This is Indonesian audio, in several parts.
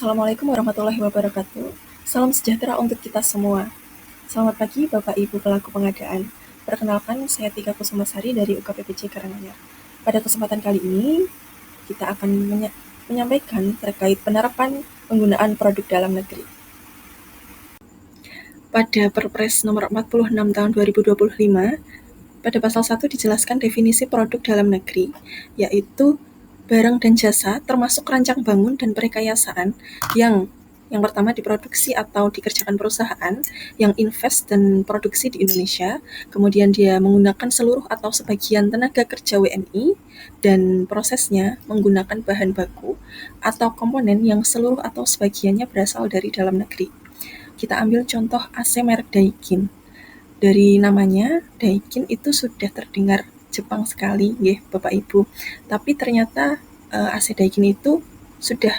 Assalamualaikum warahmatullahi wabarakatuh. Salam sejahtera untuk kita semua. Selamat pagi Bapak Ibu pelaku pengadaan. Perkenalkan, saya Tika Kusumasari dari UKPPC Karanganyar. Pada kesempatan kali ini, kita akan menyampaikan terkait penerapan penggunaan produk dalam negeri. Pada Perpres nomor 46 tahun 2025, pada pasal 1 dijelaskan definisi produk dalam negeri, yaitu barang dan jasa termasuk rancang bangun dan perekayasaan yang pertama diproduksi atau dikerjakan perusahaan yang invest dan produksi di Indonesia, kemudian dia menggunakan seluruh atau sebagian tenaga kerja WNI, dan prosesnya menggunakan bahan baku atau komponen yang seluruh atau sebagiannya berasal dari dalam negeri. Kita ambil contoh AC merek Daikin. Dari namanya, Daikin itu sudah terdengar Jepang sekali, ya Bapak Ibu. Tapi ternyata AC Daikin itu sudah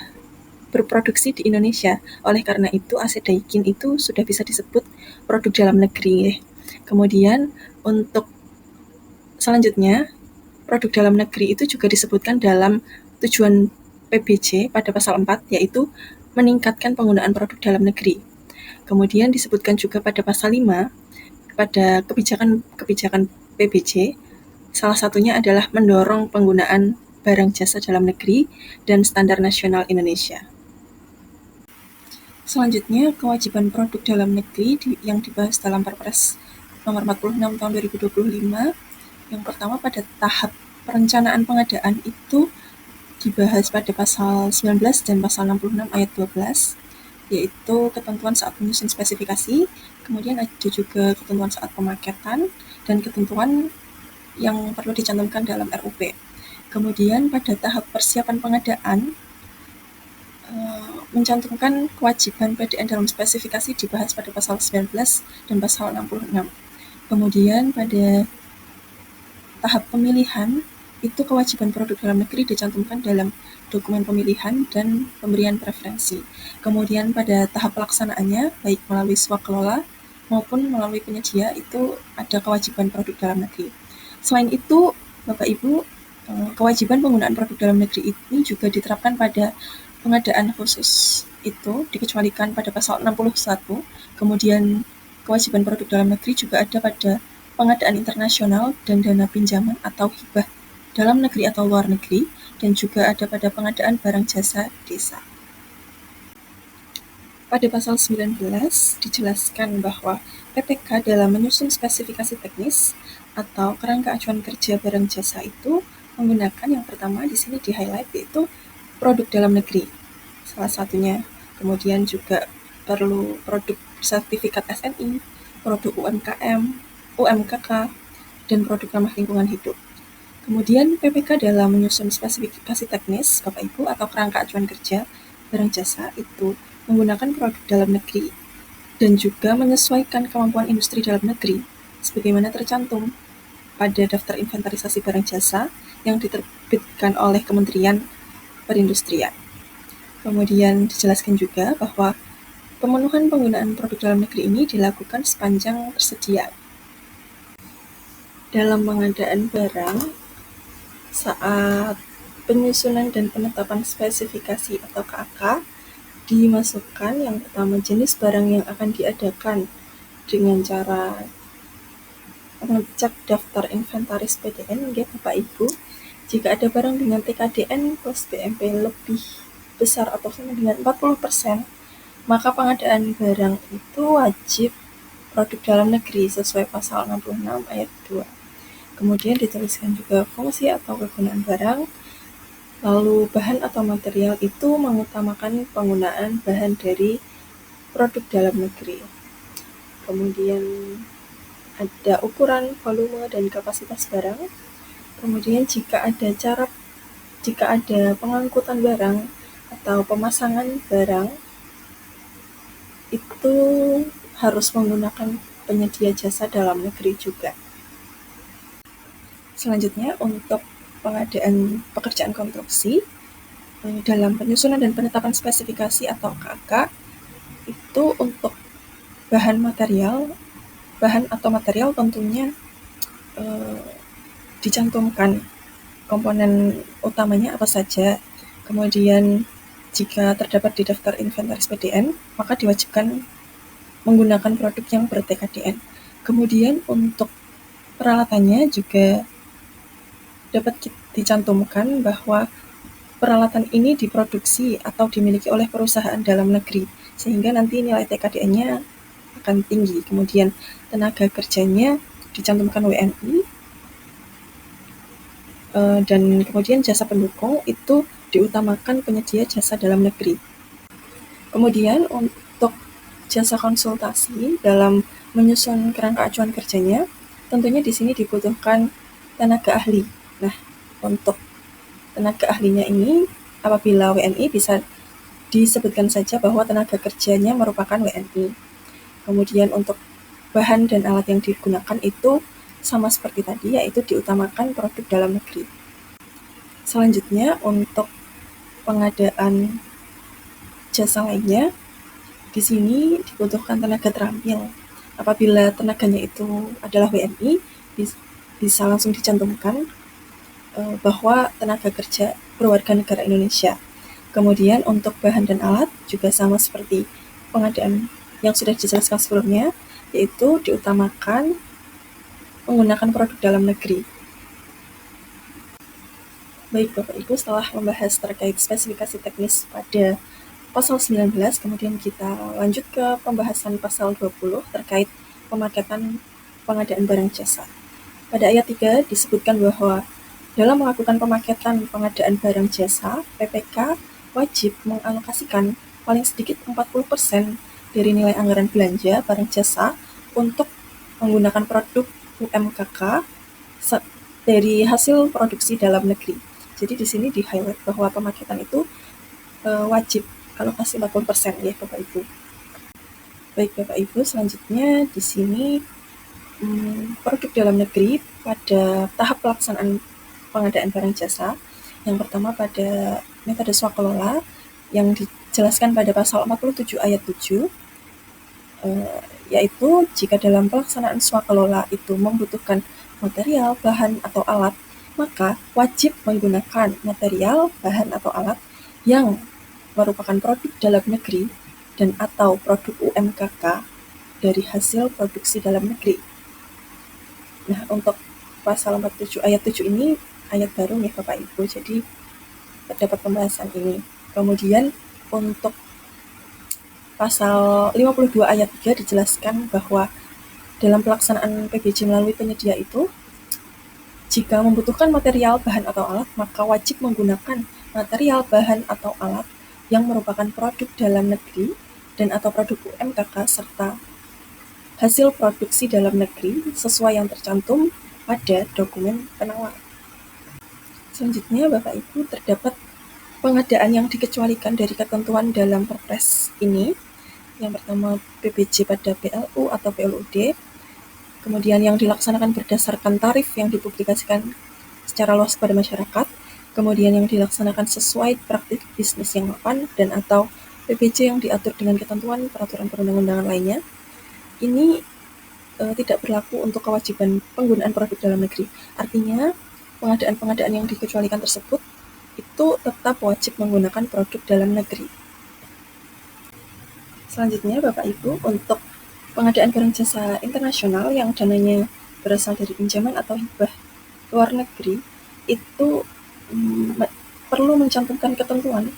berproduksi di Indonesia. Oleh karena itu, AC Daikin itu sudah bisa disebut produk dalam negeri, ya. Kemudian untuk selanjutnya, produk dalam negeri itu juga disebutkan dalam tujuan PBJ pada pasal 4, yaitu meningkatkan penggunaan produk dalam negeri. Kemudian disebutkan juga pada pasal 5, pada kebijakan PBJ, salah satunya adalah mendorong penggunaan barang jasa dalam negeri dan standar nasional Indonesia. Selanjutnya, kewajiban produk dalam negeri yang dibahas dalam Perpres nomor 46 tahun 2025. Yang pertama, pada tahap perencanaan pengadaan itu dibahas pada pasal 19 dan pasal 66 ayat 12, yaitu ketentuan saat menyusun spesifikasi, kemudian ada juga ketentuan saat pemaketan, dan ketentuan yang perlu dicantumkan dalam RUP. Kemudian pada tahap persiapan pengadaan, mencantumkan kewajiban PDN dalam spesifikasi dibahas pada pasal 19 dan pasal 66. Kemudian pada tahap pemilihan, itu kewajiban produk dalam negeri dicantumkan dalam dokumen pemilihan dan pemberian preferensi. Kemudian pada tahap pelaksanaannya, baik melalui swakelola maupun melalui penyedia, itu ada kewajiban produk dalam negeri. Selain itu, Bapak Ibu, kewajiban penggunaan produk dalam negeri ini juga diterapkan pada pengadaan khusus, itu dikecualikan pada pasal 61. Kemudian kewajiban produk dalam negeri juga ada pada pengadaan internasional dan dana pinjaman atau hibah dalam negeri atau luar negeri, dan juga ada pada pengadaan barang jasa desa. Pada pasal 19 dijelaskan bahwa PPK dalam menyusun spesifikasi teknis atau kerangka acuan kerja barang jasa itu menggunakan yang pertama di sini di-highlight, yaitu produk dalam negeri, salah satunya. Kemudian juga perlu produk sertifikat SNI, produk UMKM, UMKK, dan produk ramah lingkungan hidup. Kemudian PPK dalam menyusun spesifikasi teknis, Bapak Ibu, atau kerangka acuan kerja barang jasa itu menggunakan produk dalam negeri dan juga menyesuaikan kemampuan industri dalam negeri sebagaimana tercantum pada daftar inventarisasi barang jasa yang diterbitkan oleh Kementerian Perindustrian. Kemudian dijelaskan juga bahwa pemenuhan penggunaan produk dalam negeri ini dilakukan sepanjang tersedia. Dalam pengadaan barang, saat penyusunan dan penetapan spesifikasi atau KAK, dimasukkan yang pertama jenis barang yang akan diadakan dengan cara mengecek daftar inventaris PDN, ya Bapak Ibu. Jika ada barang dengan TKDN plus BMP lebih besar atau sama dengan 40%, maka pengadaan barang itu wajib produk dalam negeri sesuai pasal 66 ayat 2. Kemudian dituliskan juga fungsi atau kegunaan barang, lalu bahan atau material itu mengutamakan penggunaan bahan dari produk dalam negeri. Kemudian ada ukuran, volume, dan kapasitas barang. Kemudian jika ada pengangkutan barang atau pemasangan barang, itu harus menggunakan penyedia jasa dalam negeri juga. Selanjutnya, untuk pengadaan pekerjaan konstruksi, dalam penyusunan dan penetapan spesifikasi atau KK, itu untuk bahan atau material tentunya dicantumkan komponen utamanya apa saja, kemudian Jika terdapat di daftar inventaris PDN, maka diwajibkan menggunakan produk yang ber-TKDN. Kemudian untuk peralatannya juga dapat dicantumkan bahwa peralatan ini diproduksi atau dimiliki oleh perusahaan dalam negeri, sehingga nanti nilai TKDN-nya akan tinggi. Kemudian tenaga kerjanya dicantumkan WNI, dan kemudian jasa pendukung itu diutamakan penyedia jasa dalam negeri. Kemudian untuk jasa konsultasi dalam menyusun kerangka acuan kerjanya, tentunya di sini dibutuhkan tenaga ahli. Nah, untuk tenaga ahlinya ini, apabila WNI bisa disebutkan saja bahwa tenaga kerjanya merupakan WNI. Kemudian untuk bahan dan alat yang digunakan itu sama seperti tadi, yaitu diutamakan produk dalam negeri. Selanjutnya, untuk pengadaan jasa lainnya, di sini dibutuhkan tenaga terampil. Apabila tenaganya itu adalah WNI, bisa langsung dicantumkan bahwa tenaga kerja berwarga negara Indonesia. Kemudian untuk bahan dan alat juga sama seperti pengadaan yang sudah dijelaskan sebelumnya, yaitu diutamakan menggunakan produk dalam negeri. Baik Bapak Ibu, setelah membahas terkait spesifikasi teknis pada pasal 19, kemudian kita lanjut ke pembahasan pasal 20 terkait pemaketan pengadaan barang jasa. Pada ayat 3 disebutkan bahwa dalam melakukan pemaketan pengadaan barang jasa, PPK wajib mengalokasikan paling sedikit 40% dari nilai anggaran belanja barang jasa untuk menggunakan produk UMKK dari hasil produksi dalam negeri. Jadi di sini di-highlight bahwa pemaketan itu wajib alokasi 40% ya Bapak Ibu. Baik Bapak Ibu, selanjutnya di sini produk dalam negeri pada tahap pelaksanaan pengadaan barang jasa. Yang pertama pada metode swakelola yang dijelaskan pada pasal 47 ayat 7, yaitu jika dalam pelaksanaan swakelola itu membutuhkan material, bahan, atau alat, maka wajib menggunakan material, bahan, atau alat yang merupakan produk dalam negeri dan atau produk UMKK dari hasil produksi dalam negeri. Nah, untuk pasal 47 ayat 7 ini ayat baru nih Bapak Ibu, jadi terdapat pembahasan ini. Kemudian untuk pasal 52 ayat 3 dijelaskan bahwa dalam pelaksanaan PBJ melalui penyedia itu, jika membutuhkan material, bahan, atau alat, maka wajib menggunakan material, bahan, atau alat yang merupakan produk dalam negeri dan atau produk UMKK serta hasil produksi dalam negeri sesuai yang tercantum pada dokumen penawar. Selanjutnya, Bapak Ibu, terdapat pengadaan yang dikecualikan dari ketentuan dalam Perpres ini. Yang pertama, PBJ pada PLU atau PLUD, kemudian yang dilaksanakan berdasarkan tarif yang dipublikasikan secara luas kepada masyarakat, kemudian yang dilaksanakan sesuai praktik bisnis yang mapan, dan atau PBJ yang diatur dengan ketentuan peraturan perundang-undangan lainnya. Ini tidak berlaku untuk kewajiban penggunaan produk dalam negeri. Artinya, pengadaan-pengadaan yang dikecualikan tersebut itu tetap wajib menggunakan produk dalam negeri. Selanjutnya, Bapak Ibu, untuk pengadaan barang jasa internasional yang dananya berasal dari pinjaman atau hibah luar negeri, itu perlu mencantumkan ketentuan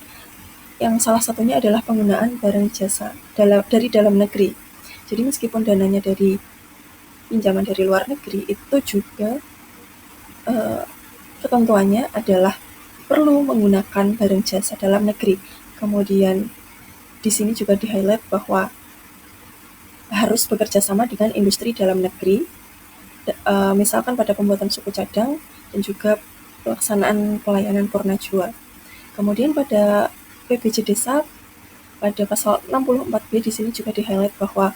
yang salah satunya adalah penggunaan barang jasa dari dalam negeri. Jadi meskipun dananya dari pinjaman dari luar negeri, itu juga ketentuannya adalah perlu menggunakan barang jasa dalam negeri. Kemudian di sini juga di-highlight bahwa harus bekerja sama dengan industri dalam negeri, misalkan pada pembuatan suku cadang dan juga pelaksanaan pelayanan purnajua. Kemudian pada PBJ Desa pada pasal 64B di sini juga di-highlight bahwa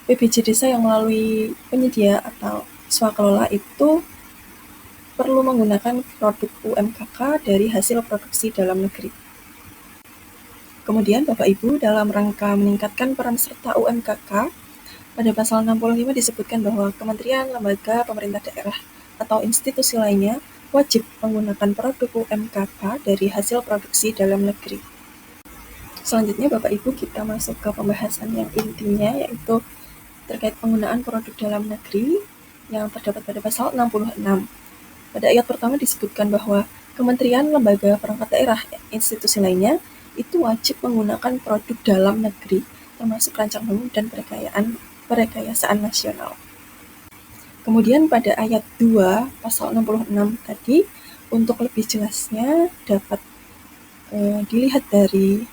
PBJ Desa yang melalui penyedia atau swakelola itu perlu menggunakan produk UMKK dari hasil produksi dalam negeri. Kemudian Bapak Ibu, dalam rangka meningkatkan peran serta UMKK, pada pasal 65 disebutkan bahwa kementerian, lembaga, pemerintah daerah, atau institusi lainnya wajib menggunakan produk UMKK dari hasil produksi dalam negeri. Selanjutnya Bapak Ibu kita masuk ke pembahasan yang intinya, yaitu terkait penggunaan produk dalam negeri yang terdapat pada pasal 66. Pada ayat pertama disebutkan bahwa kementerian, lembaga, perangkat daerah, institusi lainnya itu wajib menggunakan produk dalam negeri termasuk rancang bangun dan perekayasaan nasional. Kemudian pada ayat 2 pasal 66 tadi, untuk lebih jelasnya dapat dilihat dari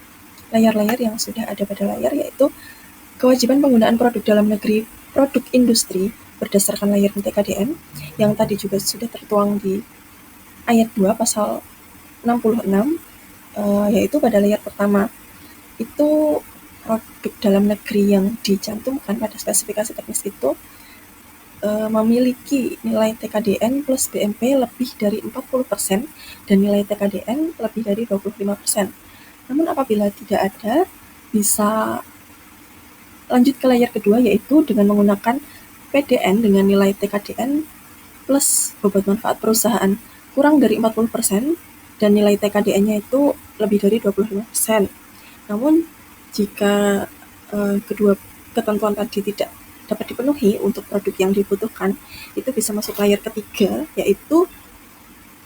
layar-layar yang sudah ada pada layar, yaitu kewajiban penggunaan produk dalam negeri, produk industri berdasarkan layar TKDN yang tadi juga sudah tertuang di ayat 2 pasal 66, yaitu pada layar pertama itu produk dalam negeri yang dicantumkan pada spesifikasi teknis itu memiliki nilai TKDN plus BMP lebih dari 40% dan nilai TKDN lebih dari 25%. Namun apabila tidak ada, bisa lanjut ke layar kedua, yaitu dengan menggunakan PDN dengan nilai TKDN plus bobot manfaat perusahaan kurang dari 40% dan nilai TKDN-nya itu lebih dari 25%. Namun jika kedua ketentuan tadi tidak dapat dipenuhi untuk produk yang dibutuhkan, itu bisa masuk layar ketiga, yaitu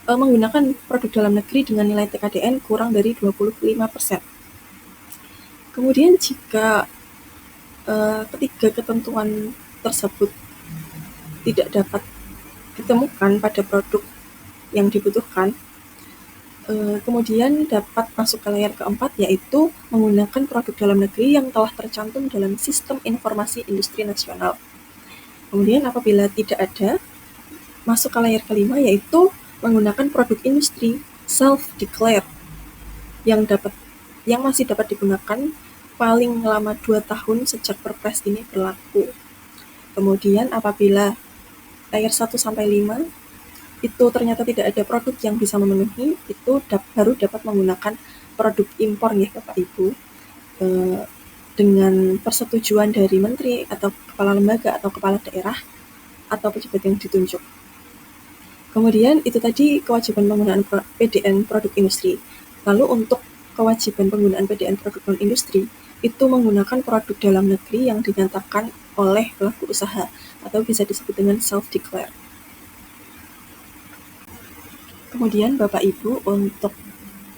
menggunakan produk dalam negeri dengan nilai TKDN kurang dari 25%. Kemudian jika ketiga ketentuan tersebut tidak dapat ditemukan pada produk yang dibutuhkan, kemudian dapat masuk ke layar keempat, yaitu menggunakan produk dalam negeri yang telah tercantum dalam Sistem Informasi Industri Nasional. Kemudian apabila tidak ada, masuk ke layar kelima, yaitu menggunakan produk industri self-declare yang masih dapat digunakan paling lama 2 tahun sejak Perpres ini berlaku. Kemudian apabila layar 1 sampai 5 itu ternyata tidak ada produk yang bisa memenuhi, itu baru dapat menggunakan produk impor ya Bapak Ibu, dengan persetujuan dari menteri atau kepala lembaga atau kepala daerah atau pejabat yang ditunjuk. Kemudian itu tadi kewajiban penggunaan PDN produk industri. Lalu untuk kewajiban penggunaan PDN produk non industri itu menggunakan produk dalam negeri yang dinyatakan oleh pelaku usaha atau bisa disebut dengan self-declare. Kemudian Bapak Ibu, untuk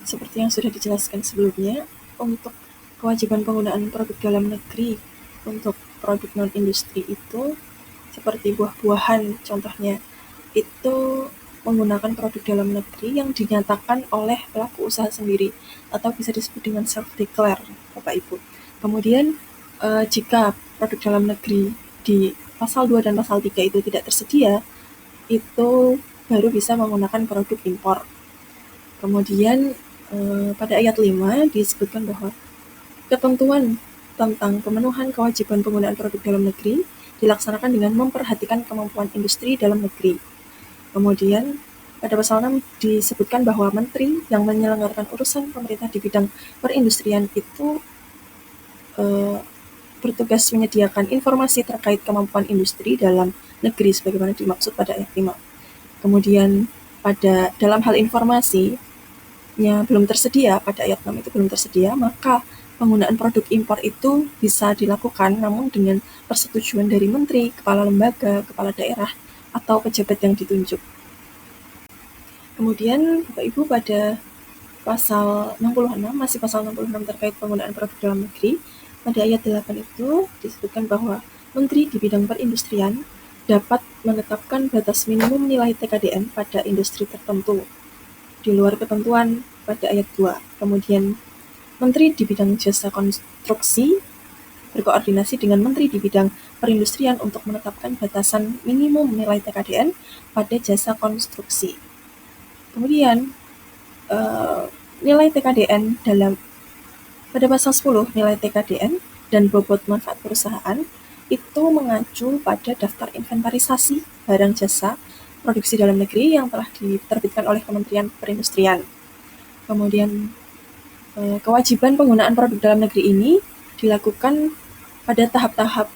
seperti yang sudah dijelaskan sebelumnya, untuk kewajiban penggunaan produk dalam negeri untuk produk non-industri itu seperti buah-buahan contohnya, itu menggunakan produk dalam negeri yang dinyatakan oleh pelaku usaha sendiri atau bisa disebut dengan self-declare Bapak Ibu. Kemudian jika produk dalam negeri di pasal 2 dan pasal 3 itu tidak tersedia, itu baru bisa menggunakan produk impor. Kemudian pada ayat 5 disebutkan bahwa ketentuan tentang pemenuhan kewajiban penggunaan produk dalam negeri dilaksanakan dengan memperhatikan kemampuan industri dalam negeri. Kemudian pada pasal 6 disebutkan bahwa menteri yang menyelenggarakan urusan pemerintah di bidang perindustrian itu bertugas menyediakan informasi terkait kemampuan industri dalam negeri sebagaimana dimaksud pada ayat 5. Kemudian dalam hal informasinya belum tersedia, pada ayat 6 itu belum tersedia, maka penggunaan produk impor itu bisa dilakukan namun dengan persetujuan dari menteri, kepala lembaga, kepala daerah, atau pejabat yang ditunjuk. Kemudian Bapak Ibu pada pasal 66, masih pasal 66 terkait penggunaan produk dalam negeri, pada ayat 8 itu disebutkan bahwa menteri di bidang perindustrian dapat menetapkan batas minimum nilai TKDN pada industri tertentu di luar ketentuan pada ayat 2. Kemudian menteri di bidang jasa konstruksi berkoordinasi dengan menteri di bidang perindustrian untuk menetapkan batasan minimum nilai TKDN pada jasa konstruksi. Kemudian nilai TKDN pada pasal 10 nilai TKDN dan bobot manfaat perusahaan itu mengacu pada daftar inventarisasi barang jasa produksi dalam negeri yang telah diterbitkan oleh Kementerian Perindustrian. Kemudian kewajiban penggunaan produk dalam negeri ini dilakukan pada tahap-tahap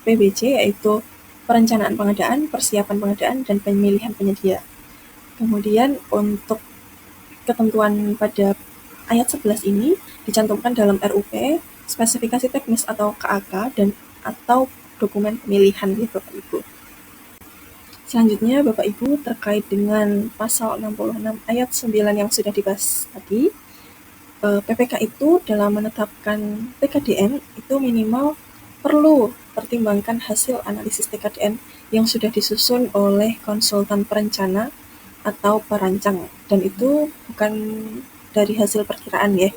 PBJ, yaitu perencanaan pengadaan, persiapan pengadaan, dan pemilihan penyedia. Kemudian untuk ketentuan pada ayat 11 ini dicantumkan dalam RUP, spesifikasi teknis atau KAK, dan atau dokumen pemilihan gitu Bapak Ibu. Selanjutnya Bapak Ibu terkait dengan pasal 66 ayat 9 yang sudah dibahas tadi, PPK itu dalam menetapkan TKDN itu minimal perlu pertimbangkan hasil analisis TKDN yang sudah disusun oleh konsultan perencana atau perancang, dan itu bukan dari hasil perkiraan ya.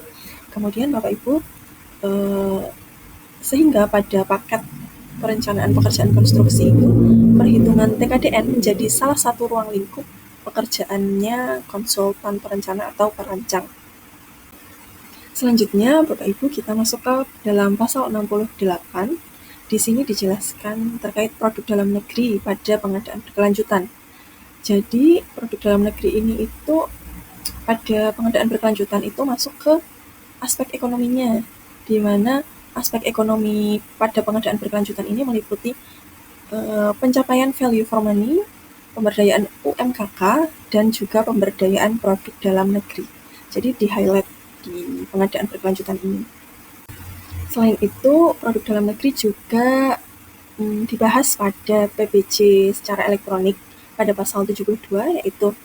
Kemudian Bapak Ibu, sehingga pada paket perencanaan pekerjaan konstruksi itu perhitungan TKDN menjadi salah satu ruang lingkup pekerjaannya konsultan perencana atau perancang. Selanjutnya, Bapak Ibu, kita masuk ke dalam pasal 68. Di sini dijelaskan terkait produk dalam negeri pada pengadaan berkelanjutan. Jadi, produk dalam negeri ini itu pada pengadaan berkelanjutan itu masuk ke aspek ekonominya, di mana aspek ekonomi pada pengadaan berkelanjutan ini meliputi pencapaian value for money, pemberdayaan UMKK, dan juga pemberdayaan produk dalam negeri. Jadi di-highlight di pengadaan berkelanjutan ini. Selain itu, produk dalam negeri juga dibahas pada PBJ secara elektronik pada pasal 72, yaitu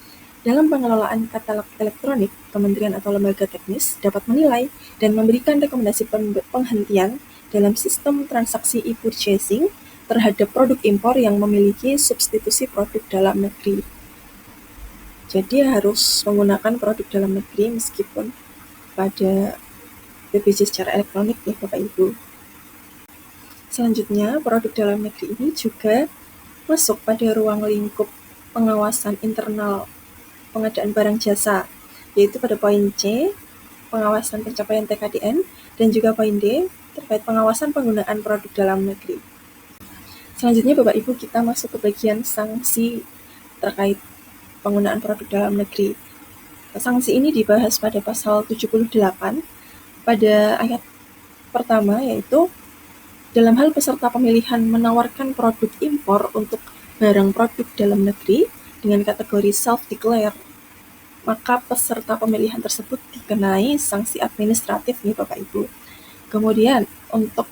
dalam pengelolaan katalog elektronik, kementerian atau lembaga teknis dapat menilai dan memberikan rekomendasi penghentian dalam sistem transaksi e-purchasing terhadap produk impor yang memiliki substitusi produk dalam negeri. Jadi harus menggunakan produk dalam negeri meskipun pada PBJ secara elektronik ya Bapak Ibu. Selanjutnya, produk dalam negeri ini juga masuk pada ruang lingkup pengawasan internal pengadaan barang jasa, yaitu pada poin C, pengawasan pencapaian TKDN, dan juga poin D, terkait pengawasan penggunaan produk dalam negeri. Selanjutnya Bapak Ibu, kita masuk ke bagian sanksi terkait penggunaan produk dalam negeri. Sanksi ini dibahas pada pasal 78 pada ayat pertama, yaitu dalam hal peserta pemilihan menawarkan produk impor untuk barang produk dalam negeri dengan kategori self-declare, maka peserta pemilihan tersebut dikenai sanksi administratif nih Bapak Ibu. Kemudian untuk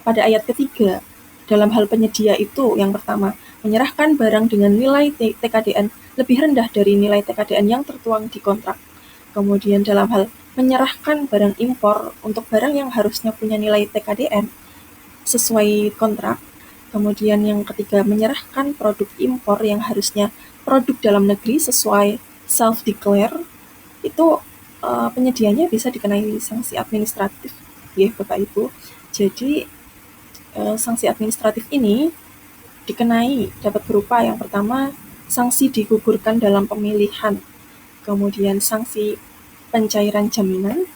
pada ayat ketiga, dalam hal penyedia itu yang pertama, menyerahkan barang dengan nilai TKDN lebih rendah dari nilai TKDN yang tertuang di kontrak. Kemudian dalam hal menyerahkan barang impor untuk barang yang harusnya punya nilai TKDN sesuai kontrak. Kemudian yang ketiga, menyerahkan produk impor yang harusnya produk dalam negeri sesuai self-declare, itu penyedianya bisa dikenai sanksi administratif ya Bapak Ibu. Jadi sanksi administratif ini dikenai dapat berupa yang pertama, sanksi digugurkan dalam pemilihan, kemudian sanksi pencairan jaminan,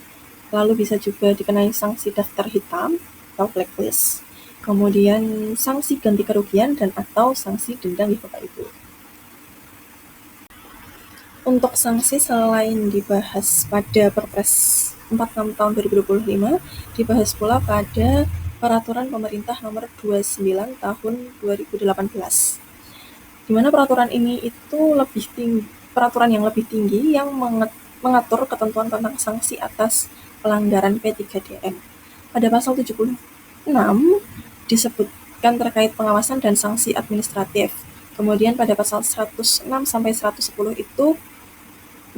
lalu bisa juga dikenai sanksi daftar hitam atau blacklist, kemudian sanksi ganti kerugian dan atau sanksi denda ya Bapak Ibu. Untuk sanksi selain dibahas pada Perpres 46 tahun 2025, dibahas pula pada Peraturan Pemerintah Nomor 29 Tahun 2018. Di mana peraturan ini itu peraturan yang lebih tinggi yang mengatur ketentuan tentang sanksi atas pelanggaran P3DN. Pada pasal 76 disebutkan terkait pengawasan dan sanksi administratif. Kemudian pada pasal 106 sampai 110 itu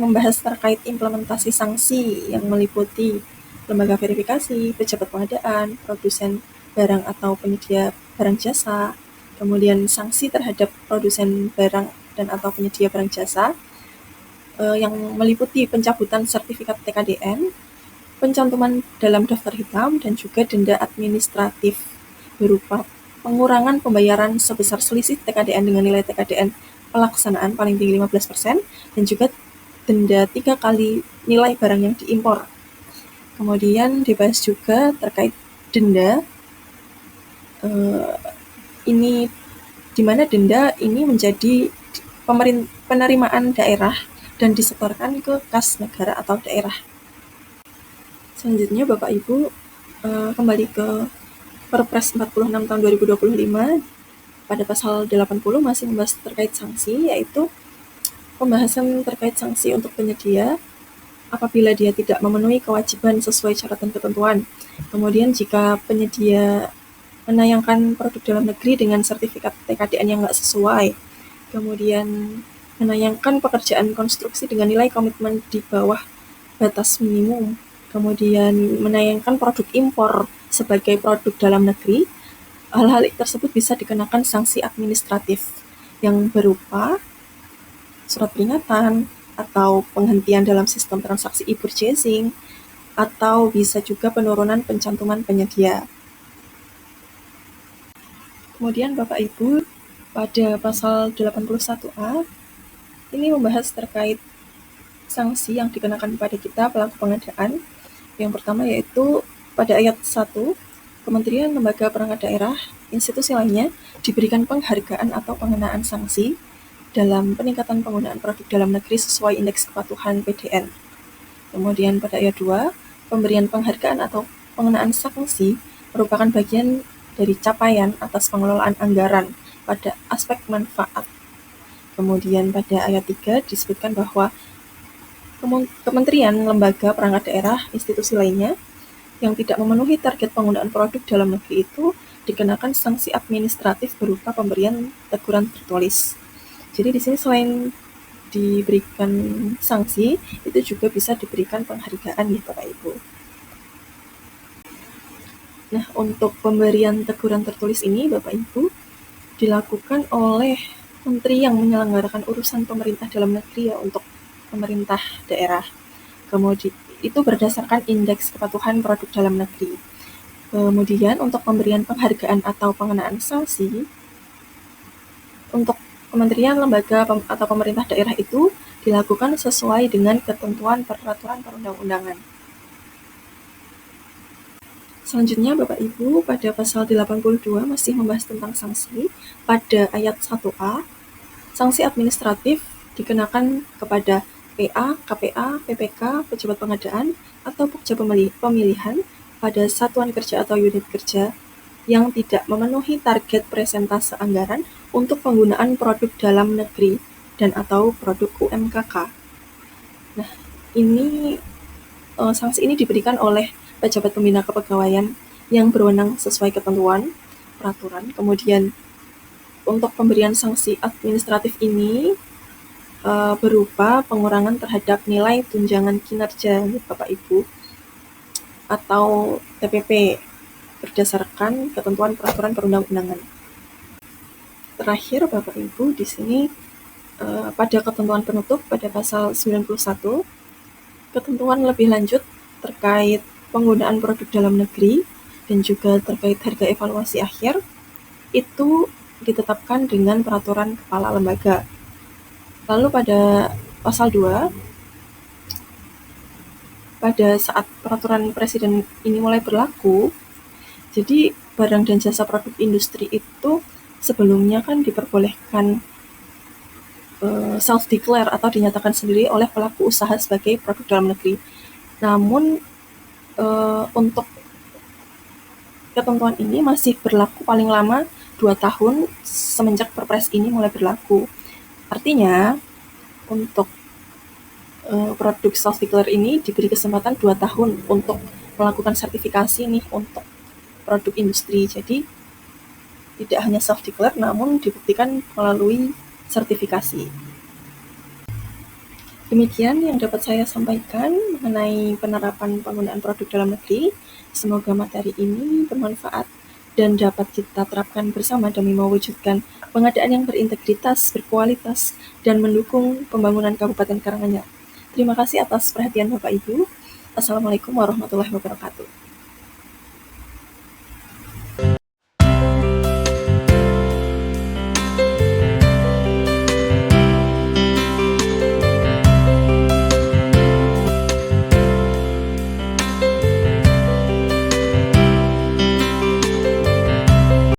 membahas terkait implementasi sanksi yang meliputi lembaga verifikasi, pejabat pengadaan, produsen barang atau penyedia barang jasa, kemudian sanksi terhadap produsen barang dan atau penyedia barang jasa yang meliputi pencabutan sertifikat TKDN, pencantuman dalam daftar hitam, dan juga denda administratif berupa pengurangan pembayaran sebesar selisih TKDN dengan nilai TKDN pelaksanaan paling tinggi 15%, dan juga denda 3 kali nilai barang yang diimpor. Kemudian dibahas juga terkait denda, ini di mana denda ini menjadi penerimaan daerah dan disetorkan ke kas negara atau daerah. Selanjutnya Bapak Ibu, kembali ke Perpres 46 tahun 2025 pada pasal 80 masih membahas terkait sanksi, yaitu Pembahasan terkait sanksi untuk penyedia apabila dia tidak memenuhi kewajiban sesuai syarat dan ketentuan. Kemudian jika penyedia menayangkan produk dalam negeri dengan sertifikat TKDN yang nggak sesuai, kemudian menayangkan pekerjaan konstruksi dengan nilai komitmen di bawah batas minimum, kemudian menayangkan produk impor sebagai produk dalam negeri, hal-hal tersebut bisa dikenakan sanksi administratif yang berupa surat peringatan atau penghentian dalam sistem transaksi e-purchasing, atau bisa juga penurunan pencantuman penyedia. Kemudian Bapak Ibu, pada pasal 81A, ini membahas terkait sanksi yang dikenakan kepada kita pelaku pengadaan. Yang pertama yaitu pada ayat 1, Kementerian, Lembaga, Perangkat Daerah, institusi lainnya diberikan penghargaan atau pengenaan sanksi dalam peningkatan penggunaan produk dalam negeri sesuai indeks kepatuhan PDN. Kemudian pada ayat 2, pemberian penghargaan atau pengenaan sanksi merupakan bagian dari capaian atas pengelolaan anggaran pada aspek manfaat. Kemudian pada ayat 3 disebutkan bahwa kementerian, lembaga, perangkat daerah, institusi lainnya yang tidak memenuhi target penggunaan produk dalam negeri itu dikenakan sanksi administratif berupa pemberian teguran tertulis. Jadi di sini selain diberikan sanksi, itu juga bisa diberikan penghargaan ya Bapak Ibu. Nah, untuk pemberian teguran tertulis ini Bapak Ibu dilakukan oleh menteri yang menyelenggarakan urusan pemerintah dalam negeri ya, untuk pemerintah daerah. Kemudian itu berdasarkan indeks kepatuhan produk dalam negeri. Kemudian untuk pemberian penghargaan atau pengenaan sanksi untuk kementerian, lembaga, atau pemerintah daerah itu dilakukan sesuai dengan ketentuan peraturan perundang-undangan. Selanjutnya Bapak Ibu, pada pasal 82 masih membahas tentang sanksi. Pada ayat 1A, sanksi administratif dikenakan kepada PA, KPA, PPK, pejabat pengadaan, atau pejabat pemilihan pada satuan kerja atau unit kerja yang tidak memenuhi target presentase anggaran untuk penggunaan produk dalam negeri dan atau produk UMKK. Nah, ini sanksi ini diberikan oleh pejabat pembina kepegawaian yang berwenang sesuai ketentuan peraturan. Kemudian untuk pemberian sanksi administratif ini berupa pengurangan terhadap nilai tunjangan kinerja Bapak Ibu atau TPP berdasarkan ketentuan peraturan perundang-undangan. Terakhir Bapak Ibu, di sini pada ketentuan penutup pada pasal 91, ketentuan lebih lanjut terkait penggunaan produk dalam negeri dan juga terkait harga evaluasi akhir itu ditetapkan dengan peraturan kepala lembaga. Lalu pada pasal 2, pada saat peraturan presiden ini mulai berlaku, jadi barang dan jasa produk industri itu sebelumnya kan diperbolehkan self-declare atau dinyatakan sendiri oleh pelaku usaha sebagai produk dalam negeri. Namun untuk ketentuan ini masih berlaku paling lama 2 tahun semenjak Perpres ini mulai berlaku. Artinya untuk produk self-declare ini diberi kesempatan 2 tahun untuk melakukan sertifikasi nih untuk produk industri. Jadi tidak hanya self-declare namun dibuktikan melalui sertifikasi. Demikian yang dapat saya sampaikan mengenai penerapan penggunaan produk dalam negeri. Semoga materi ini bermanfaat dan dapat kita terapkan bersama demi mewujudkan pengadaan yang berintegritas, berkualitas, dan mendukung pembangunan Kabupaten Karanganyar. Terima kasih atas perhatian Bapak Ibu. Assalamualaikum warahmatullahi wabarakatuh.